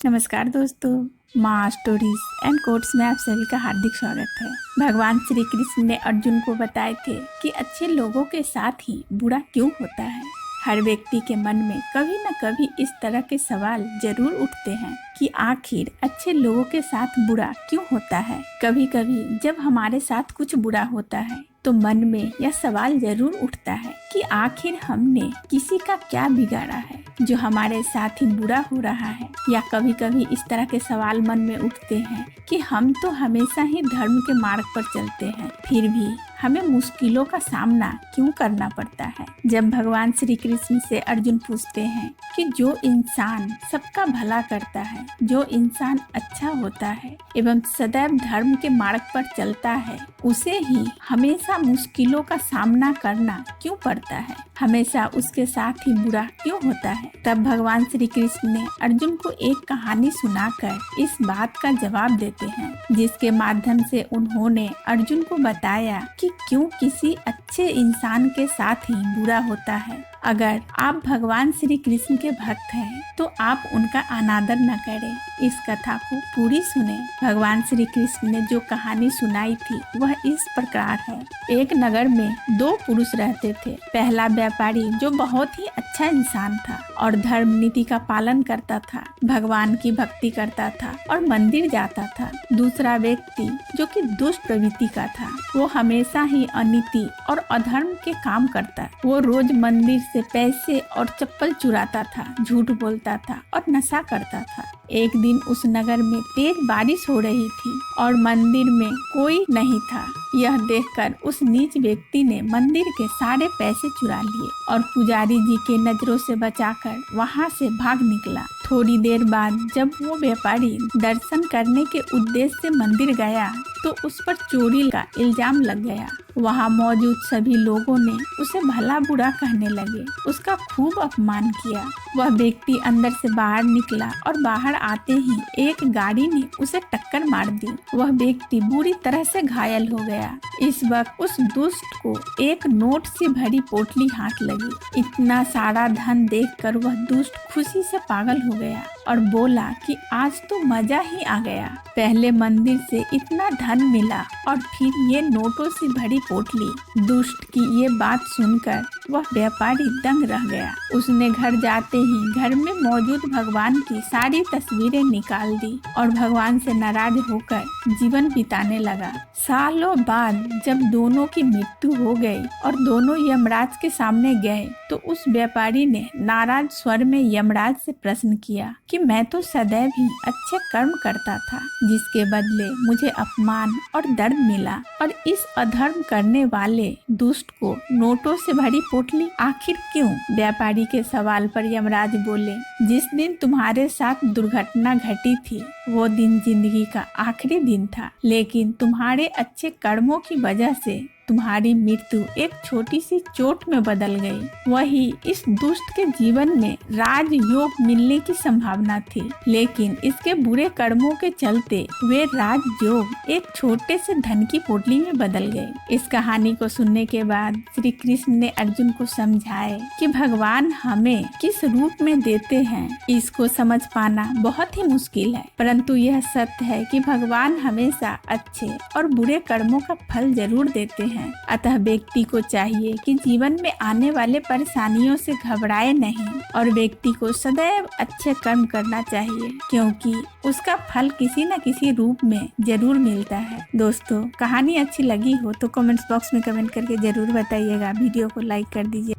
नमस्कार दोस्तों, माँ स्टोरीज एंड कोट्स में आप सभी का हार्दिक स्वागत है। भगवान श्री कृष्ण ने अर्जुन को बताए थे कि अच्छे लोगों के साथ ही बुरा क्यों होता है। हर व्यक्ति के मन में कभी न कभी इस तरह के सवाल जरूर उठते हैं कि आखिर अच्छे लोगों के साथ बुरा क्यों होता है। कभी कभी जब हमारे साथ कुछ बुरा होता है तो मन में यह सवाल जरूर उठता है कि आखिर हमने किसी का क्या बिगाड़ा है जो हमारे साथ ही बुरा हो रहा है। या कभी कभी इस तरह के सवाल मन में उठते हैं कि हम तो हमेशा ही धर्म के मार्ग पर चलते हैं, फिर भी हमें मुश्किलों का सामना क्यों करना पड़ता है। जब भगवान श्री कृष्ण से अर्जुन पूछते हैं कि जो इंसान सबका भला करता है, जो इंसान अच्छा होता है एवं सदैव धर्म के मार्ग पर चलता है, उसे ही हमेशा मुश्किलों का सामना करना क्यों पड़ता है, हमेशा उसके साथ ही बुरा क्यों होता है। तब भगवान श्री कृष्ण ने अर्जुन को एक कहानी सुनाकर इस बात का जवाब देते हैं, जिसके माध्यम से उन्होंने अर्जुन को बताया कि क्यों किसी अच्छे इंसान के साथ ही बुरा होता है। अगर आप भगवान श्री कृष्ण के भक्त हैं तो आप उनका अनादर न करें, इस कथा को पूरी सुने। भगवान श्री कृष्ण ने जो कहानी सुनाई थी वह इस प्रकार है। एक नगर में दो पुरुष रहते थे। पहला व्यापारी जो बहुत ही अच्छा इंसान था और धर्म नीति का पालन करता था, भगवान की भक्ति करता था और मंदिर जाता था। दूसरा व्यक्ति जो कि दुष्ट प्रवृत्ति का था, वो हमेशा ही अनीति और अधर्म के काम करता। वो रोज मंदिर से पैसे और चप्पल चुराता था, झूठ बोलता था और नशा करता था। एक दिन उस नगर में तेज बारिश हो रही थी और मंदिर में कोई नहीं था। यह देखकर उस नीच व्यक्ति ने मंदिर के सारे पैसे चुरा लिए और पुजारी जी के नजरों से बचाकर वहां से भाग निकला। थोड़ी देर बाद जब वो व्यापारी दर्शन करने के उद्देश्य से मंदिर गया तो उस पर चोरी का इल्जाम लग गया। वहाँ मौजूद सभी लोगों ने उसे भला बुरा कहने लगे, उसका खूब अपमान किया। वह व्यक्ति अंदर से बाहर निकला और बाहर आते ही एक गाड़ी ने उसे टक्कर मार दी। वह व्यक्ति बुरी तरह से घायल हो गया। इस वक्त उस दुष्ट को एक नोट से भरी पोटली हाथ लगी। इतना सारा धन देखकर वह दुष्ट खुशी से पागल हो गया और बोला कि आज तो मजा ही आ गया। पहले मंदिर से इतना धन मिला और फिर ये नोटों से भरी पोटली। दुष्ट की ये बात सुनकर वह व्यापारी दंग रह गया। उसने घर जाते ही घर में मौजूद भगवान की सारी तस्वीरें निकाल दी और भगवान से नाराज होकर जीवन बिताने लगा। सालों बाद जब दोनों की मृत्यु हो गई और दोनों यमराज के सामने गए तो उस व्यापारी ने नाराज स्वर में यमराज से प्रश्न किया कि मैं तो सदैव ही अच्छे कर्म करता था, जिसके बदले मुझे अपमान और दर्द मिला, और इस अधर्म करने वाले दुष्ट को नोटों से भरी पोटली आखिर क्यों। व्यापारी के सवाल पर यमराज बोले, जिस दिन तुम्हारे साथ दुर्घटना घटी थी वो दिन जिंदगी का आखिरी दिन था, लेकिन तुम्हारे अच्छे कर्मों की वजह से तुम्हारी मृत्यु एक छोटी सी चोट में बदल गई। वही इस दुष्ट के जीवन में राजयोग मिलने की संभावना थी, लेकिन इसके बुरे कर्मों के चलते वे राजयोग एक छोटे से धन की पोटली में बदल गए। इस कहानी को सुनने के बाद श्री कृष्ण ने अर्जुन को समझाए कि भगवान हमें किस रूप में देते हैं, इसको समझ पाना बहुत ही मुश्किल है, परंतु यह सत्य है कि भगवान हमेशा अच्छे और बुरे कर्मों का फल जरूर देते हैं। अतः व्यक्ति को चाहिए कि जीवन में आने वाले परेशानियों से घबराए नहीं और व्यक्ति को सदैव अच्छे कर्म करना चाहिए, क्योंकि उसका फल किसी न किसी रूप में जरूर मिलता है। दोस्तों, कहानी अच्छी लगी हो तो कमेंट्स बॉक्स में कमेंट करके जरूर बताइएगा। वीडियो को लाइक कर दीजिए।